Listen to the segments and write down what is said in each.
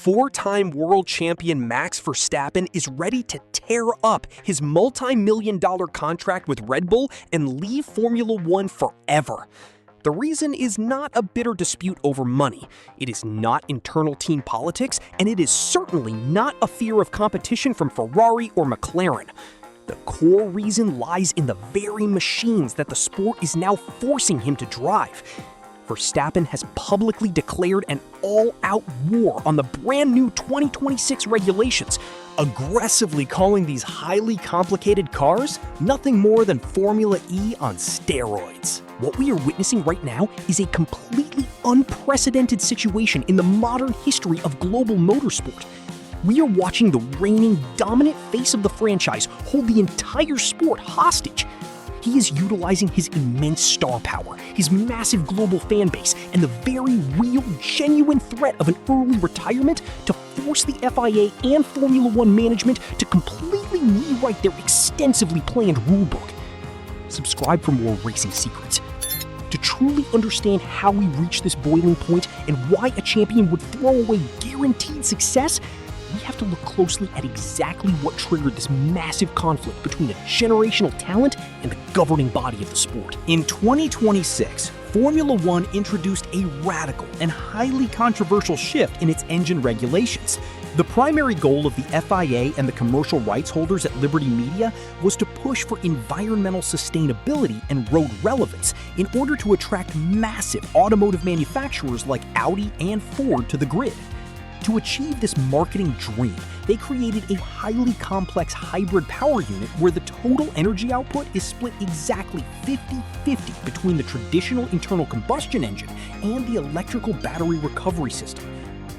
Four-time world champion Max Verstappen is ready to tear up his multi-million-dollar contract with Red Bull and leave Formula One forever. The reason is not a bitter dispute over money, it is not internal team politics, and it is certainly not a fear of competition from Ferrari or McLaren. The core reason lies in the very machines that the sport is now forcing him to drive. Verstappen has publicly declared an all-out war on the brand new 2026 regulations, aggressively calling these highly complicated cars nothing more than Formula E on steroids. What we are witnessing right now is a completely unprecedented situation in the modern history of global motorsport. We are watching the reigning dominant face of the franchise hold the entire sport hostage. He is utilizing his immense star power, his massive global fan base, and the very real, genuine threat of an early retirement to force the FIA and Formula One management to completely rewrite their extensively planned rulebook. Subscribe for more racing secrets. To truly understand how we reach this boiling point and why a champion would throw away guaranteed success, we have to look closely at exactly what triggered this massive conflict between a generational talent and the governing body of the sport. In 2026, Formula One introduced a radical and highly controversial shift in its engine regulations. The primary goal of the FIA and the commercial rights holders at Liberty Media was to push for environmental sustainability and road relevance in order to attract massive automotive manufacturers like Audi and Ford to the grid. To achieve this marketing dream, they created a highly complex hybrid power unit where the total energy output is split exactly 50-50 between the traditional internal combustion engine and the electrical battery recovery system.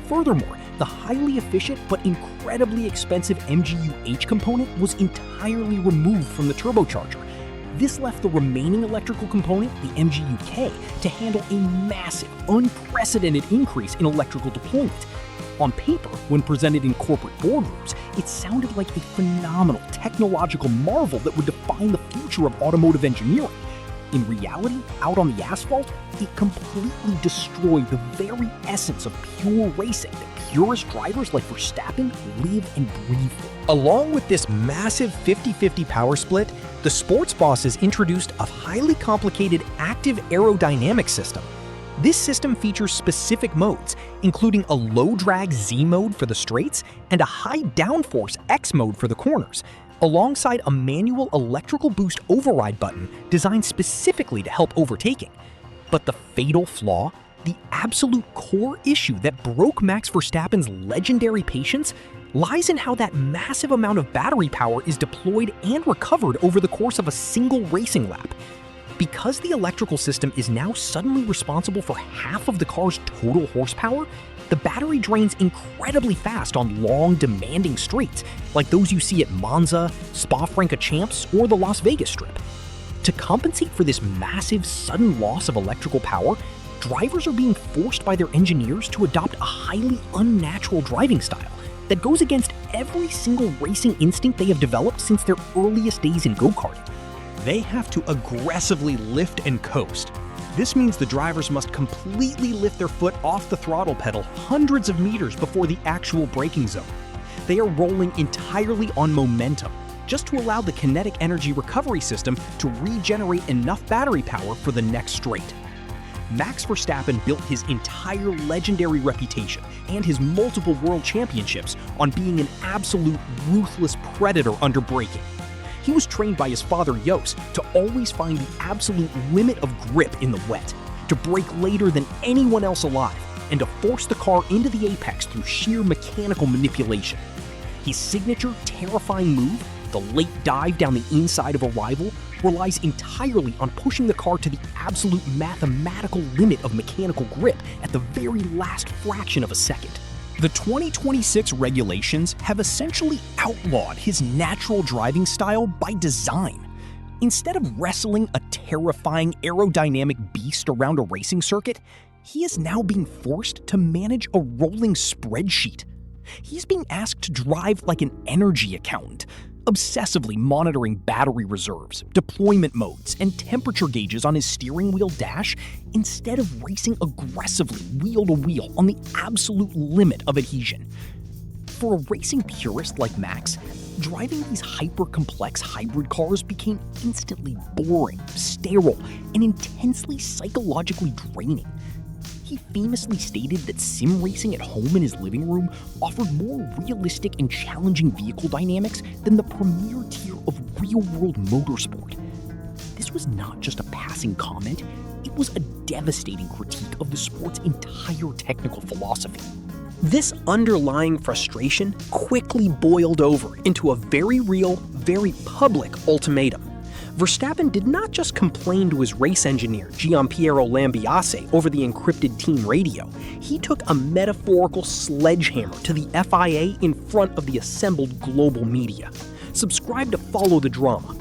Furthermore, the highly efficient but incredibly expensive MGU-H component was entirely removed from the turbocharger. This left the remaining electrical component, the MGU-K, to handle a massive, unprecedented increase in electrical deployment. On paper, when presented in corporate boardrooms, it sounded like a phenomenal technological marvel that would define the future of automotive engineering. In reality, out on the asphalt, it completely destroyed the very essence of pure racing that purist drivers like Verstappen live and breathe for. Along with this massive 50-50 power split, the sports bosses introduced a highly complicated active aerodynamic system. This system features specific modes, including a low-drag Z mode for the straights and a high downforce X mode for the corners, alongside a manual electrical boost override button designed specifically to help overtaking. But the fatal flaw, the absolute core issue that broke Max Verstappen's legendary patience, lies in how that massive amount of battery power is deployed and recovered over the course of a single racing lap. Because the electrical system is now suddenly responsible for half of the car's total horsepower, the battery drains incredibly fast on long, demanding straights, like those you see at Monza, Spa-Francorchamps, or the Las Vegas Strip. To compensate for this massive, sudden loss of electrical power, drivers are being forced by their engineers to adopt a highly unnatural driving style that goes against every single racing instinct they have developed since their earliest days in go-karting. They have to aggressively lift and coast. This means the drivers must completely lift their foot off the throttle pedal hundreds of meters before the actual braking zone. They are rolling entirely on momentum, just to allow the kinetic energy recovery system to regenerate enough battery power for the next straight. Max Verstappen built his entire legendary reputation and his multiple world championships on being an absolute ruthless predator under braking. He was trained by his father Jos to always find the absolute limit of grip in the wet, to brake later than anyone else alive, and to force the car into the apex through sheer mechanical manipulation. His signature, terrifying move, the late dive down the inside of a rival, relies entirely on pushing the car to the absolute mathematical limit of mechanical grip at the very last fraction of a second. The 2026 regulations have essentially outlawed his natural driving style by design. Instead of wrestling a terrifying aerodynamic beast around a racing circuit, he is now being forced to manage a rolling spreadsheet. He's being asked to drive like an energy accountant, obsessively monitoring battery reserves, deployment modes, and temperature gauges on his steering wheel dash instead of racing aggressively wheel to wheel on the absolute limit of adhesion. For a racing purist like Max, driving these hyper-complex hybrid cars became instantly boring, sterile, and intensely psychologically draining. He famously stated that sim racing at home in his living room offered more realistic and challenging vehicle dynamics than the premier tier of real-world motorsport. This was not just a passing comment, it was a devastating critique of the sport's entire technical philosophy. This underlying frustration quickly boiled over into a very real, very public ultimatum. Verstappen did not just complain to his race engineer, Gianpiero Lambiase, over the encrypted team radio. He took a metaphorical sledgehammer to the FIA in front of the assembled global media. Subscribe to follow the drama.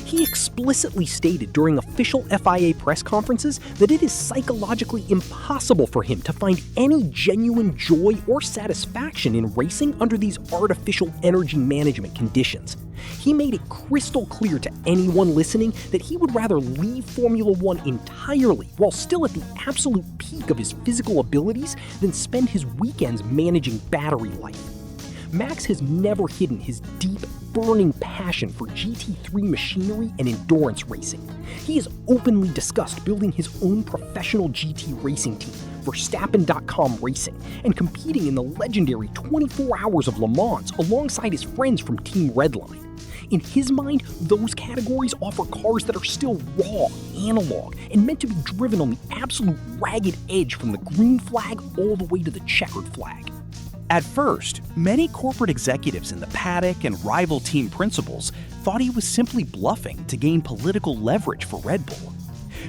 He explicitly stated during official FIA press conferences that it is psychologically impossible for him to find any genuine joy or satisfaction in racing under these artificial energy management conditions. He made it crystal clear to anyone listening that he would rather leave Formula One entirely while still at the absolute peak of his physical abilities than spend his weekends managing battery life. Max has never hidden his deep, burning passion for GT3 machinery and endurance racing. He has openly discussed building his own professional GT racing team, Verstappen.com Racing, and competing in the legendary 24 Hours of Le Mans alongside his friends from Team Redline. In his mind, those categories offer cars that are still raw, analog, and meant to be driven on the absolute ragged edge from the green flag all the way to the checkered flag. At first, many corporate executives in the paddock and rival team principals thought he was simply bluffing to gain political leverage for Red Bull.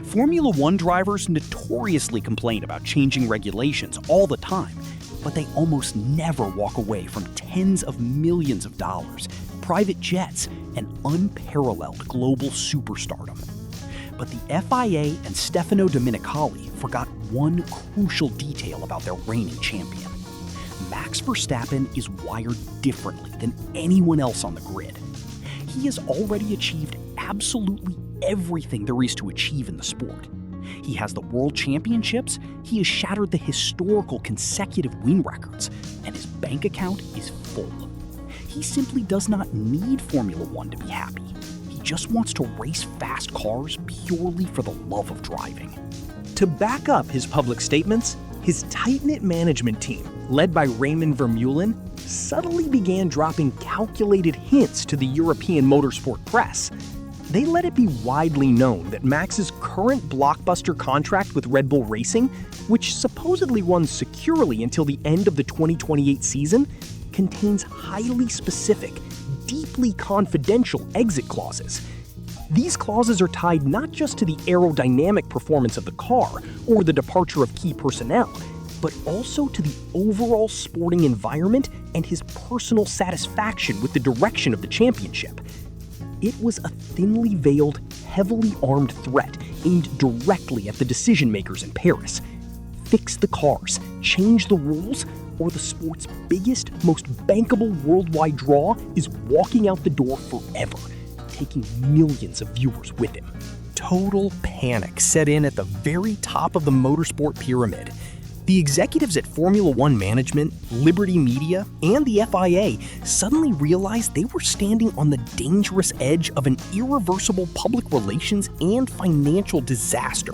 Formula One drivers notoriously complain about changing regulations all the time, but they almost never walk away from tens of millions of dollars, private jets, and unparalleled global superstardom. But the FIA and Stefano Domenicali forgot one crucial detail about their reigning champion. Max Verstappen is wired differently than anyone else on the grid. He has already achieved absolutely everything there is to achieve in the sport. He has the world championships, he has shattered the historical consecutive win records, and his bank account is full. He simply does not need Formula One to be happy. He just wants to race fast cars purely for the love of driving. To back up his public statements, his tight-knit management team, led by Raymond Vermeulen, subtly began dropping calculated hints to the European motorsport press. They let it be widely known that Max's current blockbuster contract with Red Bull Racing, which supposedly runs securely until the end of the 2028 season, contains highly specific, deeply confidential exit clauses. These clauses are tied not just to the aerodynamic performance of the car or the departure of key personnel, but also to the overall sporting environment and his personal satisfaction with the direction of the championship. It was a thinly veiled, heavily armed threat aimed directly at the decision-makers in Paris. Fix the cars, change the rules, or the sport's biggest, most bankable worldwide draw is walking out the door forever, taking millions of viewers with him. Total panic set in at the very top of the motorsport pyramid. The executives at Formula One Management, Liberty Media, and the FIA suddenly realized they were standing on the dangerous edge of an irreversible public relations and financial disaster.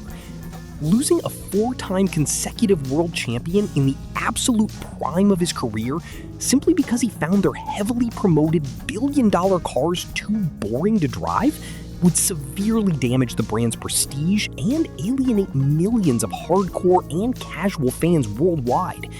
Losing a 4-time consecutive world champion in the absolute prime of his career simply because he found their heavily promoted billion-dollar cars too boring to drive would severely damage the brand's prestige and alienate millions of hardcore and casual fans worldwide.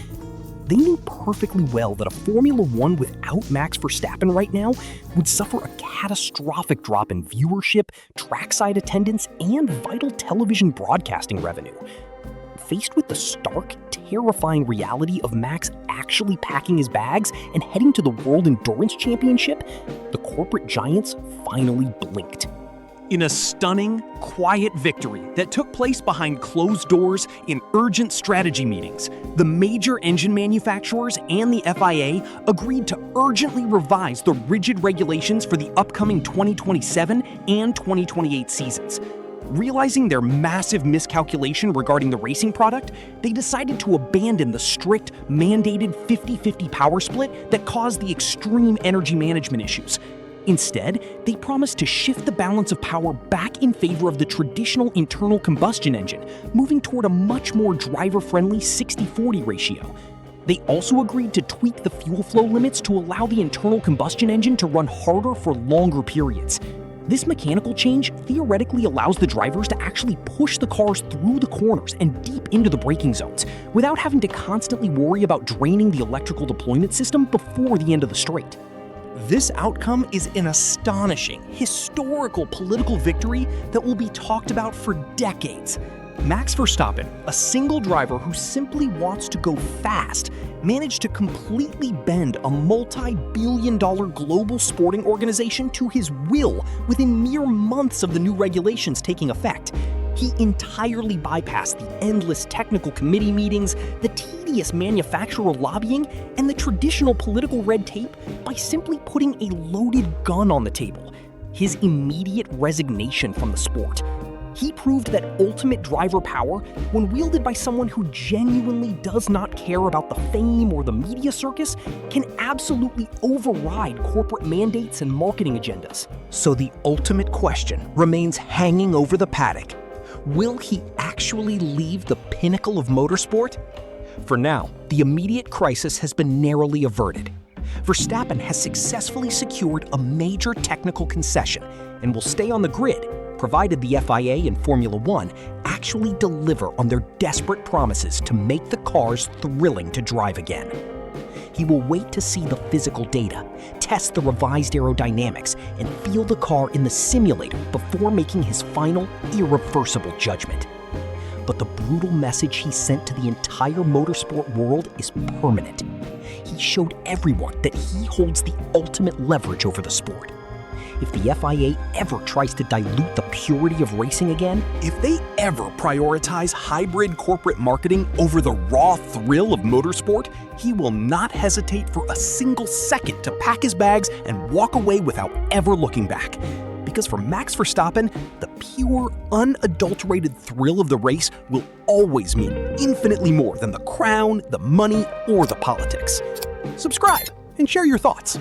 They knew perfectly well that a Formula One without Max Verstappen right now would suffer a catastrophic drop in viewership, trackside attendance, and vital television broadcasting revenue. Faced with the stark, terrifying reality of Max actually packing his bags and heading to the World Endurance Championship, the corporate giants finally blinked. In a stunning, quiet victory that took place behind closed doors in urgent strategy meetings, the major engine manufacturers and the FIA agreed to urgently revise the rigid regulations for the upcoming 2027 and 2028 seasons. Realizing their massive miscalculation regarding the racing product, they decided to abandon the strict, mandated 50-50 power split that caused the extreme energy management issues. Instead, they promised to shift the balance of power back in favor of the traditional internal combustion engine, moving toward a much more driver-friendly 60-40 ratio. They also agreed to tweak the fuel flow limits to allow the internal combustion engine to run harder for longer periods. This mechanical change theoretically allows the drivers to actually push the cars through the corners and deep into the braking zones, without having to constantly worry about draining the electrical deployment system before the end of the straight. This outcome is an astonishing, historical political victory that will be talked about for decades. Max Verstappen, a single driver who simply wants to go fast, managed to completely bend a multi-billion-dollar global sporting organization to his will within mere months of the new regulations taking effect. He entirely bypassed the endless technical committee meetings, the tedious manufacturer lobbying, and the traditional political red tape by simply putting a loaded gun on the table: his immediate resignation from the sport. He proved that ultimate driver power, when wielded by someone who genuinely does not care about the fame or the media circus, can absolutely override corporate mandates and marketing agendas. So the ultimate question remains hanging over the paddock. Will he actually leave the pinnacle of motorsport? For now, the immediate crisis has been narrowly averted. Verstappen has successfully secured a major technical concession and will stay on the grid, provided the FIA and Formula One actually deliver on their desperate promises to make the cars thrilling to drive again. He will wait to see the physical data, test the revised aerodynamics, and feel the car in the simulator before making his final, irreversible judgment. But the brutal message he sent to the entire motorsport world is permanent. He showed everyone that he holds the ultimate leverage over the sport. If the FIA ever tries to dilute the purity of racing again, if they ever prioritize hybrid corporate marketing over the raw thrill of motorsport, he will not hesitate for a single second to pack his bags and walk away without ever looking back. Because for Max Verstappen, the pure, unadulterated thrill of the race will always mean infinitely more than the crown, the money, or the politics. Subscribe and share your thoughts.